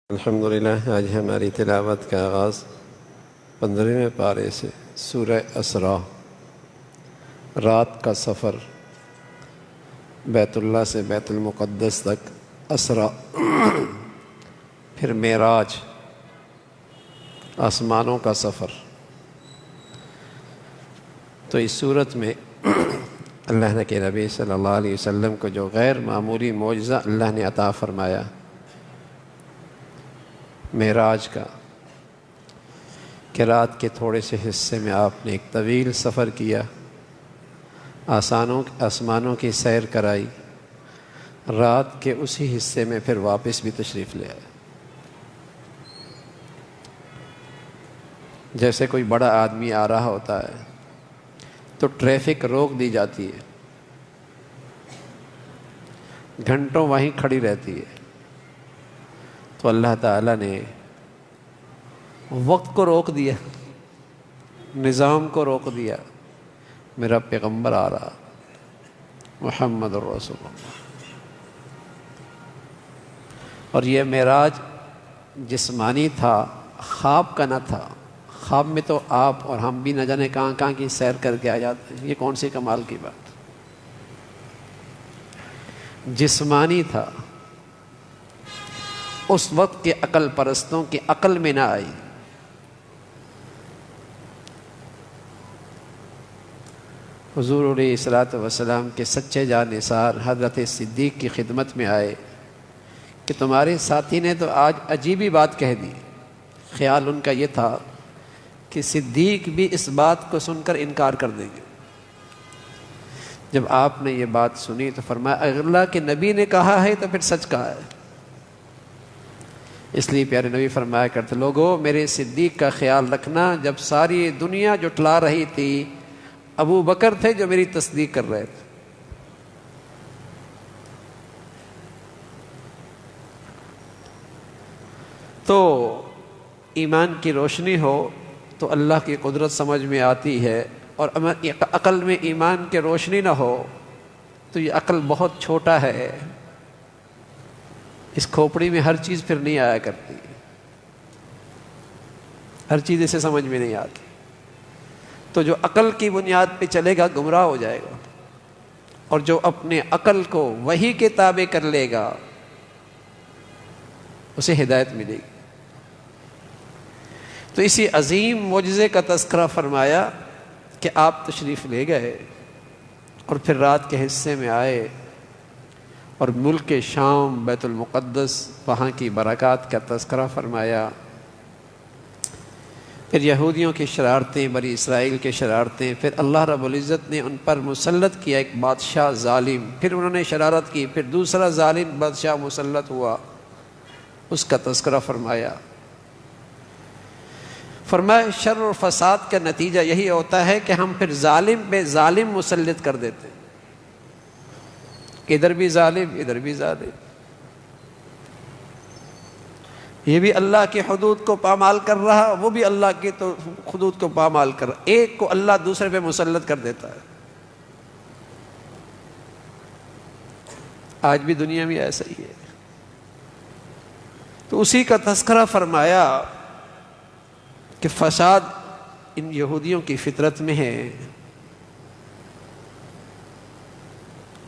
الحمدللہ آج ہماری تلاوت کا آغاز 15ویں پارے سے سورہ اسراء، رات کا سفر بیت اللہ سے بیت المقدس تک اسراء، پھر معراج آسمانوں کا سفر۔ تو اس صورت میں اللہ کے نبی صلی اللہ علیہ وسلم کو جو غیر معمولی معجزہ اللہ نے عطا فرمایا معراج کا، کہ رات کے تھوڑے سے حصے میں آپ نے ایک طویل سفر کیا، آسمانوں کی سیر کرائی، رات کے اسی حصے میں پھر واپس بھی تشریف لے آئے۔ جیسے کوئی بڑا آدمی آ رہا ہوتا ہے تو ٹریفک روک دی جاتی ہے، گھنٹوں وہیں کھڑی رہتی ہے، تو اللہ تعالیٰ نے وقت کو روک دیا، نظام کو روک دیا۔ میرا پیغمبر آ رہا، محمد الرسول اللہ، اور یہ معراج جسمانی تھا، خواب کا نہ تھا۔ خواب میں تو آپ اور ہم بھی نہ جانے کہاں کہاں کی سیر کر کے آ جاتے ہیں، یہ کون سی کمال کی بات۔ جسمانی تھا، اس وقت کے عقل پرستوں کی عقل میں نہ آئی۔ حضور علیہ الصلوۃ والسلام کے سچے جانثار حضرت صدیق کی خدمت میں آئے کہ تمہارے ساتھی نے تو آج عجیب ہی بات کہہ دی۔ خیال ان کا یہ تھا کہ صدیق بھی اس بات کو سن کر انکار کر دیں گے۔ جب آپ نے یہ بات سنی تو فرمایا اگر اللہ کے نبی نے کہا ہے تو پھر سچ کہا ہے۔ اس لیے پیارے نبی فرمایا کرتے، لوگو میرے صدیق کا خیال رکھنا، جب ساری دنیا جھٹلا رہی تھی ابو بکر تھے جو میری تصدیق کر رہے تھے۔ تو ایمان کی روشنی ہو تو اللہ کی قدرت سمجھ میں آتی ہے، اور عقل میں ایمان کی روشنی نہ ہو تو یہ عقل بہت چھوٹا ہے، اس کھوپڑی میں ہر چیز پھر نہیں آیا کرتی، ہر چیز اسے سمجھ میں نہیں آتی۔ تو جو عقل کی بنیاد پہ چلے گا گمراہ ہو جائے گا، اور جو اپنے عقل کو وحی کے تابع کر لے گا اسے ہدایت ملے گی۔ تو اسی عظیم معجزے کا تذکرہ فرمایا کہ آپ تشریف لے گئے اور پھر رات کے حصے میں آئے، اور ملک شام بیت المقدس وہاں کی برکات کا تذکرہ فرمایا۔ پھر یہودیوں کی شرارتیں، بنی اسرائیل کی شرارتیں، پھر اللہ رب العزت نے ان پر مسلط کیا ایک بادشاہ ظالم، پھر انہوں نے شرارت کی، پھر دوسرا ظالم بادشاہ مسلط ہوا، اس کا تذکرہ فرمایا۔ فرمایا شر اور فساد کا نتیجہ یہی ہوتا ہے کہ ہم پھر ظالم پہ ظالم مسلط کر دیتے ہیں، ادھر بھی ظالم ادھر بھی ظالم، یہ بھی اللہ کی حدود کو پامال کر رہا، وہ بھی اللہ کی تو حدود کو پامال کر رہا، ایک کو اللہ دوسرے پہ مسلط کر دیتا ہے۔ آج بھی دنیا میں ایسا ہی ہے۔ تو اسی کا تذکرہ فرمایا کہ فساد ان یہودیوں کی فطرت میں ہے،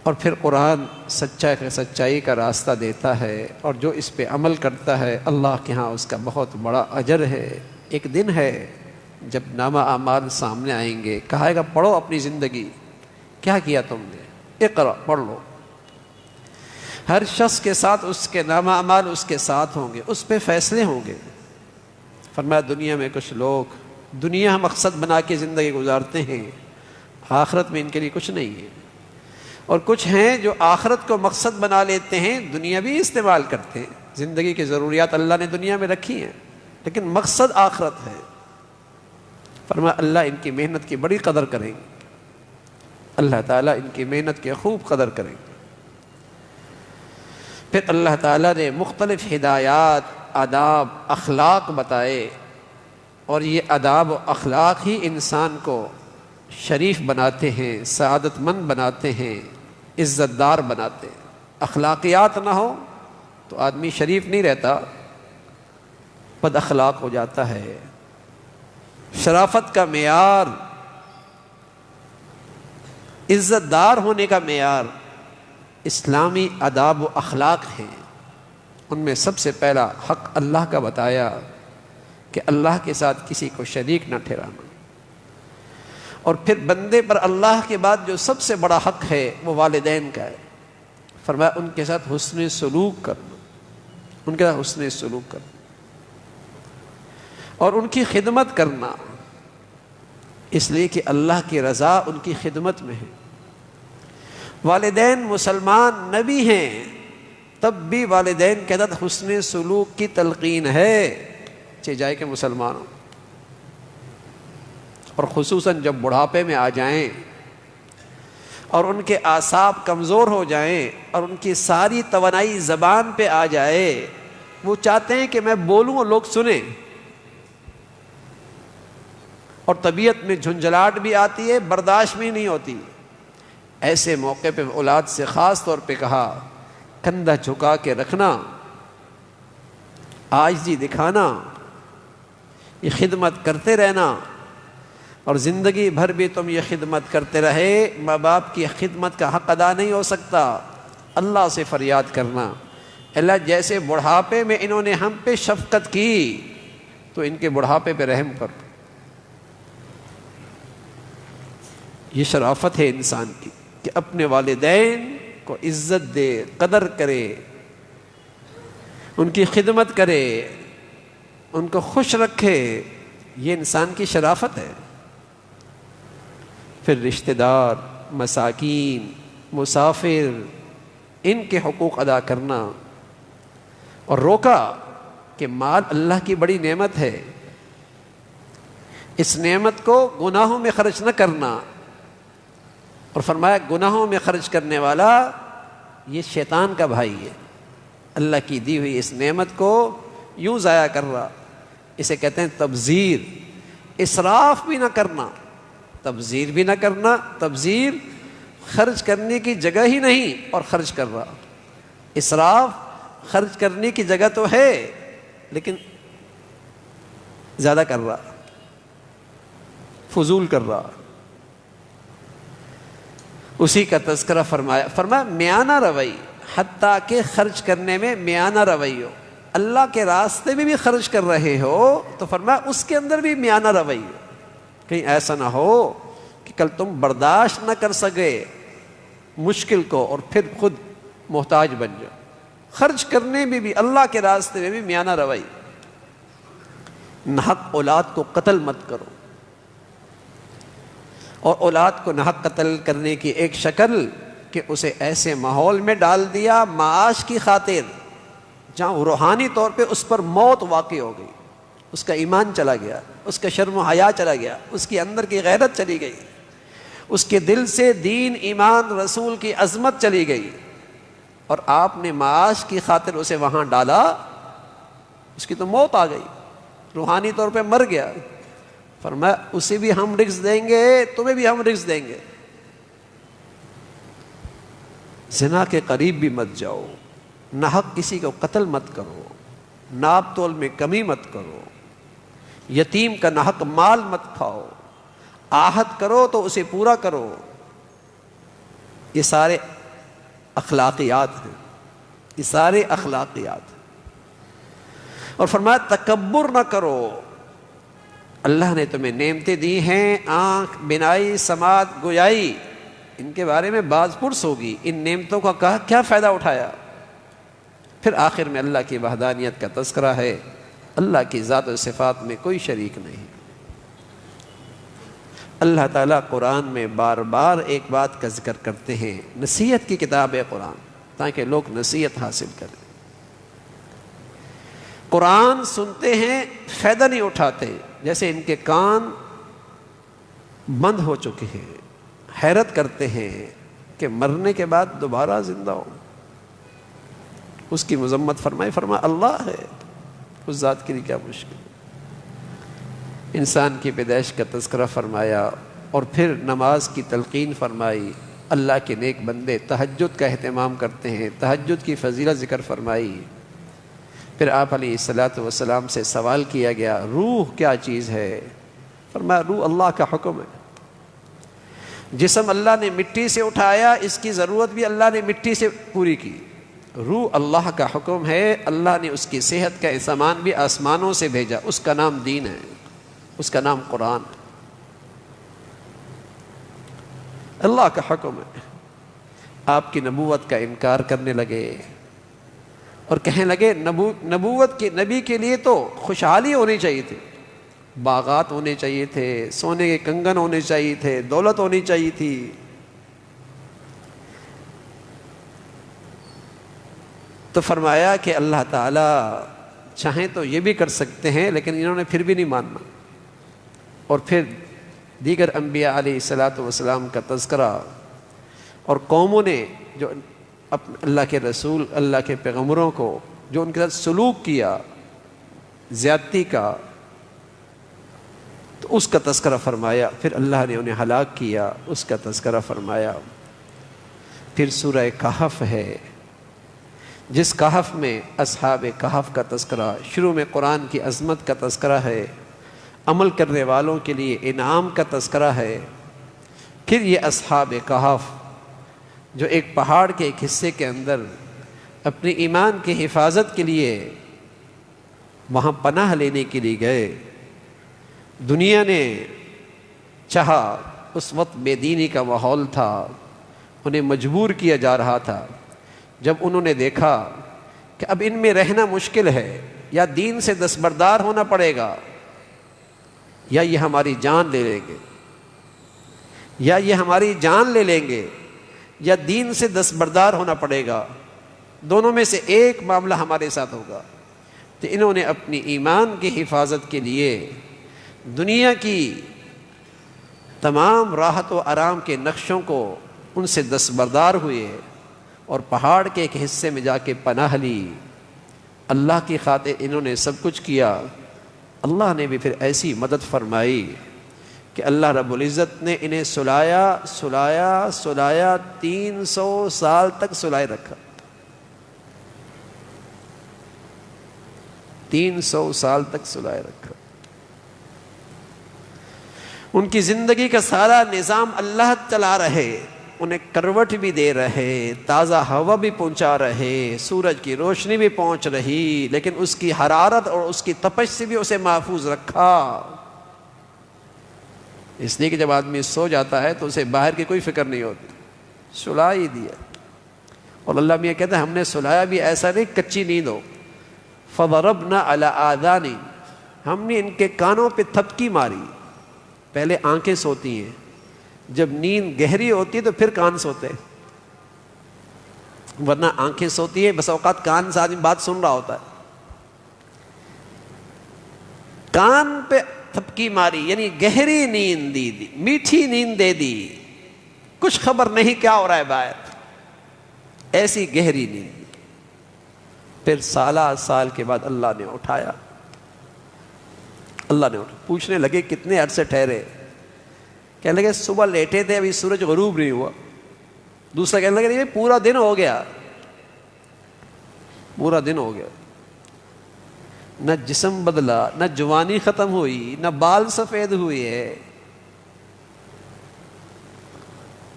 اور پھر قرآن سچائی کا راستہ دیتا ہے، اور جو اس پہ عمل کرتا ہے اللہ کے ہاں اس کا بہت بڑا اجر ہے۔ ایک دن ہے جب نامہ اعمال سامنے آئیں گے، کہا گا پڑھو اپنی زندگی کیا کیا تم نے، اقرا پڑھ لو۔ ہر شخص کے ساتھ اس کے نامہ اعمال اس کے ساتھ ہوں گے، اس پہ فیصلے ہوں گے۔ فرمایا دنیا میں کچھ لوگ دنیا مقصد بنا کے زندگی گزارتے ہیں، آخرت میں ان کے لیے کچھ نہیں ہے، اور کچھ ہیں جو آخرت کو مقصد بنا لیتے ہیں، دنیا بھی استعمال کرتے ہیں، زندگی کی ضروریات اللہ نے دنیا میں رکھی ہیں لیکن مقصد آخرت ہے۔ فرمایا اللہ ان کی محنت کی بڑی قدر کریں گے، اللہ تعالیٰ ان کی محنت کی خوب قدر کریں گے۔ پھر اللہ تعالیٰ نے مختلف ہدایات، آداب، اخلاق بتائے، اور یہ آداب و اخلاق ہی انسان کو شریف بناتے ہیں، سعادت مند بناتے ہیں، عزت دار بناتے ہیں۔ اخلاقیات نہ ہو تو آدمی شریف نہیں رہتا، بد اخلاق ہو جاتا ہے۔ شرافت کا معیار، عزت دار ہونے کا معیار اسلامی آداب و اخلاق ہیں۔ ان میں سب سے پہلا حق اللہ کا بتایا کہ اللہ کے ساتھ کسی کو شریک نہ ٹھہرانا، اور پھر بندے پر اللہ کے بعد جو سب سے بڑا حق ہے وہ والدین کا ہے۔ فرمایا ان کے ساتھ حسن سلوک کرنا، ان کے ساتھ حسن سلوک کرنا اور ان کی خدمت کرنا، اس لیے کہ اللہ کی رضا ان کی خدمت میں ہے۔ والدین مسلمان نبی ہیں، تب بھی والدین کے ساتھ حسن سلوک کی تلقین ہے، چاہے جائے کہ مسلمان ہوں، اور خصوصاً جب بڑھاپے میں آ جائیں اور ان کے اعصاب کمزور ہو جائیں اور ان کی ساری توانائی زبان پہ آ جائے، وہ چاہتے ہیں کہ میں بولوں اور لوگ سنیں، اور طبیعت میں جھنجھلاہٹ بھی آتی ہے، برداشت بھی نہیں ہوتی۔ ایسے موقع پہ اولاد سے خاص طور پہ کہا کندھا جھکا کے رکھنا، عاجزی دکھانا، یہ خدمت کرتے رہنا، اور زندگی بھر بھی تم یہ خدمت کرتے رہے۔ ماں باپ کی خدمت کا حق ادا نہیں ہو سکتا، اللہ سے فریاد کرنا، اللہ جیسے بڑھاپے میں انہوں نے ہم پہ شفقت کی تو ان کے بڑھاپے پہ رحم کر۔ یہ شرافت ہے انسان کی کہ اپنے والدین کو عزت دے، قدر کرے، ان کی خدمت کرے، ان کو خوش رکھے، یہ انسان کی شرافت ہے۔ پھر رشتہ دار، مساکین، مسافر، ان کے حقوق ادا کرنا، اور روکا کہ مال اللہ کی بڑی نعمت ہے، اس نعمت کو گناہوں میں خرچ نہ کرنا، اور فرمایا گناہوں میں خرچ کرنے والا یہ شیطان کا بھائی ہے، اللہ کی دی ہوئی اس نعمت کو یوں ضائع کر رہا، اسے کہتے ہیں تبذیر۔ اسراف بھی نہ کرنا، تبذیر بھی نہ کرنا، تبذیر خرچ کرنے کی جگہ ہی نہیں اور خرچ کر رہا، اسراف خرچ کرنے کی جگہ تو ہے لیکن زیادہ کر رہا، فضول کر رہا۔ اسی کا تذکرہ فرمایا میانہ روی، حتیٰ کہ خرچ کرنے میں میانہ روی ہو، اللہ کے راستے میں بھی خرچ کر رہے ہو تو فرمایا اس کے اندر بھی میانہ روی ہو، کہیں ایسا نہ ہو کہ کل تم برداشت نہ کر سکے مشکل کو اور پھر خود محتاج بن جاؤ۔ خرچ کرنے میں بھی اللہ کے راستے میں بھی میانہ روی۔ ناحق اولاد کو قتل مت کرو، اور اولاد کو ناحق قتل کرنے کی ایک شکل کہ اسے ایسے ماحول میں ڈال دیا معاش کی خاطر جہاں روحانی طور پہ اس پر موت واقع ہو گئی، اس کا ایمان چلا گیا، اس کا شرم و حیا چلا گیا، اس کے اندر کی غیرت چلی گئی، اس کے دل سے دین، ایمان، رسول کی عظمت چلی گئی، اور آپ نے معاش کی خاطر اسے وہاں ڈالا، اس کی تو موت آ گئی، روحانی طور پہ مر گیا۔ فرمایا اسے بھی ہم رزق دیں گے، تمہیں بھی ہم رزق دیں گے۔ زنا کے قریب بھی مت جاؤ، ناحق کسی کو قتل مت کرو، ناپ تول میں کمی مت کرو، یتیم کا ناحق مال مت کھاؤ، عہد کرو تو اسے پورا کرو۔ یہ سارے اخلاقیات ہیں، یہ سارے اخلاقیات ہیں۔ اور فرمایا تکبر نہ کرو، اللہ نے تمہیں نعمتیں دی ہیں، آنکھ، بینائی، سماعت، گویائی، ان کے بارے میں باز پرس ہوگی، ان نعمتوں کا کیا فائدہ اٹھایا؟ پھر آخر میں اللہ کی وحدانیت کا تذکرہ ہے، اللہ کی ذات و صفات میں کوئی شریک نہیں۔ اللہ تعالیٰ قرآن میں بار بار ایک بات کا ذکر کرتے ہیں، نصیحت کی کتاب ہے قرآن، تاکہ لوگ نصیحت حاصل کریں۔ قرآن سنتے ہیں، فائدہ نہیں اٹھاتے، جیسے ان کے کان بند ہو چکے ہیں، حیرت کرتے ہیں کہ مرنے کے بعد دوبارہ زندہ ہو۔ اس کی مذمت فرمایا اللہ ہے، اس ذات کے لیے کیا مشکل۔ انسان کی پیدائش کا تذکرہ فرمایا، اور پھر نماز کی تلقین فرمائی۔ اللہ کے نیک بندے تہجد کا اہتمام کرتے ہیں، تہجد کی فضیلت ذکر فرمائی۔ پھر آپ علیہ الصلاۃ والسلام سے سوال کیا گیا روح کیا چیز ہے؟ فرمایا روح اللہ کا حکم ہے. جسم اللہ نے مٹی سے اٹھایا، اس کی ضرورت بھی اللہ نے مٹی سے پوری کی. روح اللہ کا حکم ہے، اللہ نے اس کی صحت کا سامان بھی آسمانوں سے بھیجا، اس کا نام دین ہے، اس کا نام قرآن ہے. اللہ کا حکم ہے. آپ کی نبوت کا انکار کرنے لگے اور کہنے لگے نبوت کے نبی کے لیے تو خوشحالی ہونی چاہیے تھی، باغات ہونے چاہیے تھے، سونے کے کنگن ہونے چاہیے تھے، دولت ہونی چاہیے تھی. تو فرمایا کہ اللہ تعالیٰ چاہیں تو یہ بھی کر سکتے ہیں، لیکن انہوں نے پھر بھی نہیں ماننا. اور پھر دیگر انبیاء علیہ الصلاۃ والسلام کا تذکرہ، اور قوموں نے جو اللہ کے رسول، اللہ کے پیغمبروں کو جو ان کے ساتھ سلوک کیا زیادتی کا، تو اس کا تذکرہ فرمایا. پھر اللہ نے انہیں ہلاک کیا، اس کا تذکرہ فرمایا. پھر سورہ کہف ہے، جس کہف میں اصحاب کہف کا تذکرہ، شروع میں قرآن کی عظمت کا تذکرہ ہے، عمل کرنے والوں کے لیے انعام کا تذکرہ ہے. پھر یہ اصحاب کہف جو ایک پہاڑ کے ایک حصے کے اندر اپنی ایمان کی حفاظت کے لیے وہاں پناہ لینے کے لیے گئے. دنیا نے چاہا، اس وقت بے دینی کا ماحول تھا، انہیں مجبور کیا جا رہا تھا. جب انہوں نے دیکھا کہ اب ان میں رہنا مشکل ہے، یا دین سے دستبردار ہونا پڑے گا، یا یہ ہماری جان لے لیں گے، یا یہ ہماری جان لے لیں گے، یا دین سے دستبردار ہونا پڑے گا، دونوں میں سے ایک معاملہ ہمارے ساتھ ہوگا. تو انہوں نے اپنی ایمان کی حفاظت کے لیے دنیا کی تمام راحت و آرام کے نقشوں کو ان سے دستبردار ہوئے اور پہاڑ کے ایک حصے میں جا کے پناہ لی. اللہ کی خاطر انہوں نے سب کچھ کیا. اللہ نے بھی پھر ایسی مدد فرمائی کہ اللہ رب العزت نے انہیں سلایا 300 سال تک سلائے رکھا. 300 سال تک سلائے رکھا. ان کی زندگی کا سارا نظام اللہ چلا رہے، انہیں کروٹ بھی دے رہے، تازہ ہوا بھی پہنچا رہے، سورج کی روشنی بھی پہنچ رہی، لیکن اس کی حرارت اور اس کی تپش سے بھی اسے محفوظ رکھا. اس لیے کہ جب آدمی سو جاتا ہے تو اسے باہر کی کوئی فکر نہیں ہوتی، سلا ہی دیا. اور اللہ میاں کہتا ہے ہم نے سلایا بھی ایسا نہیں کچی نیند ہو. فَضَرَبْنَا عَلَىٰ آذَانِ، ہم نے ان کے کانوں پہ تھپکی ماری. پہلے آنکھیں سوتی ہیں، جب نیند گہری ہوتی ہے تو پھر کان سوتے ہیں، ورنہ آنکھیں سوتی ہیں، بس اوقات کان سے آدمی بات سن رہا ہوتا ہے. کان پہ تھپکی ماری یعنی گہری نیند دی، میٹھی نیند دے دی، کچھ خبر نہیں کیا ہو رہا ہے باہر، ایسی گہری نیند. پھر سال کے بعد اللہ نے اٹھایا. پوچھنے لگے کتنے عرصے ٹھہرے؟ کہنے لگے صبح لیٹے تھے، ابھی سورج غروب نہیں ہوا. دوسرا کہنے لگے پورا دن ہو گیا، پورا دن ہو گیا. نہ جسم بدلا، نہ جوانی ختم ہوئی، نہ بال سفید ہوئے.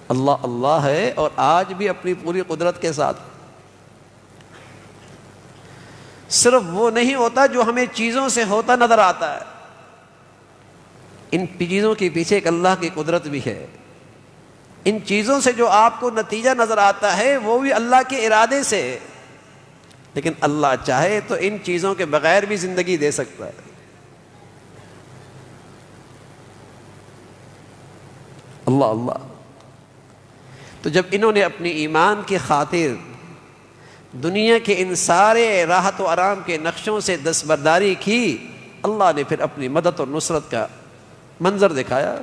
اللہ اللہ ہے اور آج بھی اپنی پوری قدرت کے ساتھ. صرف وہ نہیں ہوتا جو ہمیں چیزوں سے ہوتا نظر آتا ہے، ان چیزوں کے پیچھے ایک اللہ کی قدرت بھی ہے. ان چیزوں سے جو آپ کو نتیجہ نظر آتا ہے وہ بھی اللہ کے ارادے سے، لیکن اللہ چاہے تو ان چیزوں کے بغیر بھی زندگی دے سکتا ہے. اللہ اللہ. تو جب انہوں نے اپنی ایمان کی خاطر دنیا کے ان سارے راحت و آرام کے نقشوں سے دستبرداری کی، اللہ نے پھر اپنی مدد اور نصرت کا منظر دکھایا.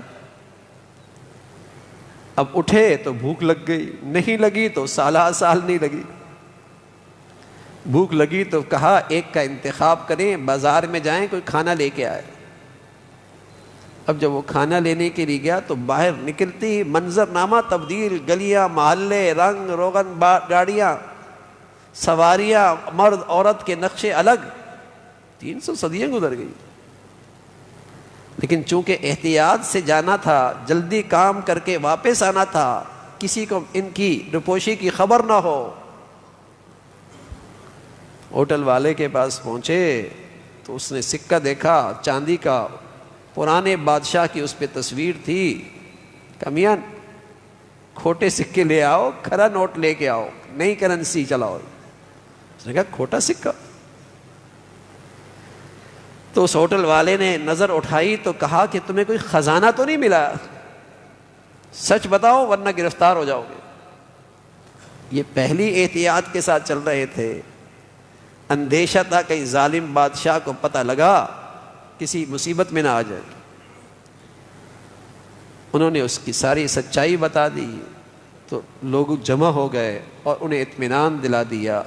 اب اٹھے تو بھوک لگ گئی، نہیں لگی تو سال نہیں لگی. بھوک لگی تو کہا ایک کا انتخاب کریں، بازار میں جائیں کوئی کھانا لے کے آئے. اب جب وہ کھانا لینے کے لیے گیا تو باہر نکلتی منظر نامہ تبدیل، گلیاں، محلے، رنگ روغن گاڑیاں، سواریاں مرد عورت کے نقشے الگ، 300 صدیاں گزر گئی، لیکن چونکہ احتیاط سے جانا تھا، جلدی کام کر کے واپس آنا تھا، کسی کو ان کی روپوشی کی خبر نہ ہو۔ ہوٹل والے کے پاس پہنچے تو اس نے سکہ دیکھا چاندی کا، پرانے بادشاہ کی اس پہ تصویر تھی۔ کمیاں کھوٹے سکے لے آؤ، کھرا نوٹ لے کے آؤ، نئی کرنسی چلاؤ۔ اس نے کہا کھوٹا سکہ؟ تو اس ہوٹل والے نے نظر اٹھائی تو کہا کہ تمہیں کوئی خزانہ تو نہیں ملا؟ سچ بتاؤ ورنہ گرفتار ہو جاؤ گے۔ یہ پہلی احتیاط کے ساتھ چل رہے تھے، اندیشہ تھا کہیں ظالم بادشاہ کو پتہ لگا کسی مصیبت میں نہ آ جائے۔ انہوں نے اس کی ساری سچائی بتا دی تو لوگ جمع ہو گئے اور انہیں اطمینان دلا دیا۔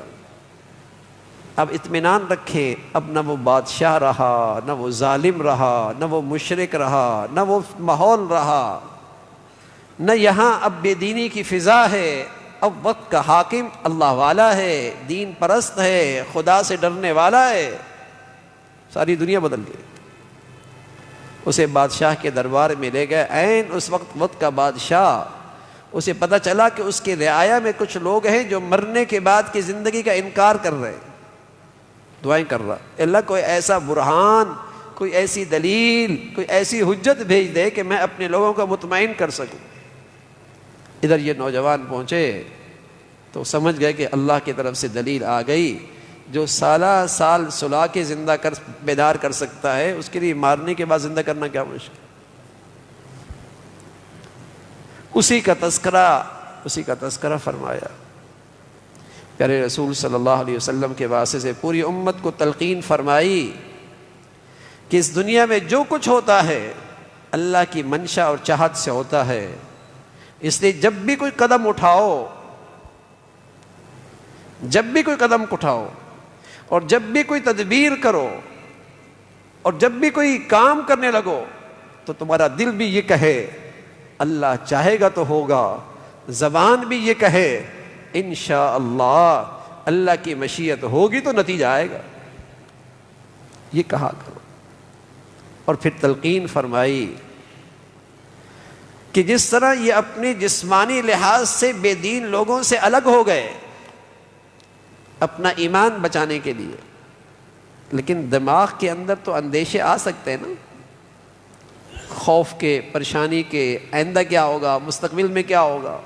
اب اطمینان رکھیں، اب نہ وہ بادشاہ رہا، نہ وہ ظالم رہا، نہ وہ مشرک رہا، نہ وہ ماحول رہا، نہ یہاں اب بے دینی کی فضا ہے۔ اب وقت کا حاکم اللہ والا ہے، دین پرست ہے، خدا سے ڈرنے والا ہے۔ ساری دنیا بدل گئی۔ اسے بادشاہ کے دربار میں لے گئے، عین اس وقت کا بادشاہ۔ اسے پتہ چلا کہ اس کے رعایا میں کچھ لوگ ہیں جو مرنے کے بعد کی زندگی کا انکار کر رہے ہیں، دعائیں کر رہا، اللہ کوئی ایسا برہان، کوئی ایسی دلیل، کوئی ایسی حجت بھیج دے کہ میں اپنے لوگوں کو مطمئن کر سکوں۔ ادھر یہ نوجوان پہنچے تو سمجھ گئے کہ اللہ کی طرف سے دلیل آ گئی۔ جو سالہ سال سلا کے زندہ کر بیدار کر سکتا ہے، اس کے لیے مارنے کے بعد زندہ کرنا کیا مشکل۔ اسی کا تذکرہ فرمایا پیارے رسول صلی اللہ علیہ وسلم کے واسطے سے پوری امت کو تلقین فرمائی کہ اس دنیا میں جو کچھ ہوتا ہے اللہ کی منشا اور چاہت سے ہوتا ہے، اس لیے جب بھی کوئی قدم اٹھاؤ اور جب بھی کوئی تدبیر کرو اور جب بھی کوئی کام کرنے لگو تو تمہارا دل بھی یہ کہے اللہ چاہے گا تو ہوگا، زبان بھی یہ کہے انشاءاللہ اللہ کی مشیت ہوگی تو نتیجہ آئے گا، یہ کہا کرو۔ اور پھر تلقین فرمائی کہ جس طرح یہ اپنے جسمانی لحاظ سے بے دین لوگوں سے الگ ہو گئے اپنا ایمان بچانے کے لیے، لیکن دماغ کے اندر تو اندیشے آ سکتے ہیں نا، خوف کے، پریشانی کے، آئندہ کیا ہوگا، مستقبل میں کیا ہوگا۔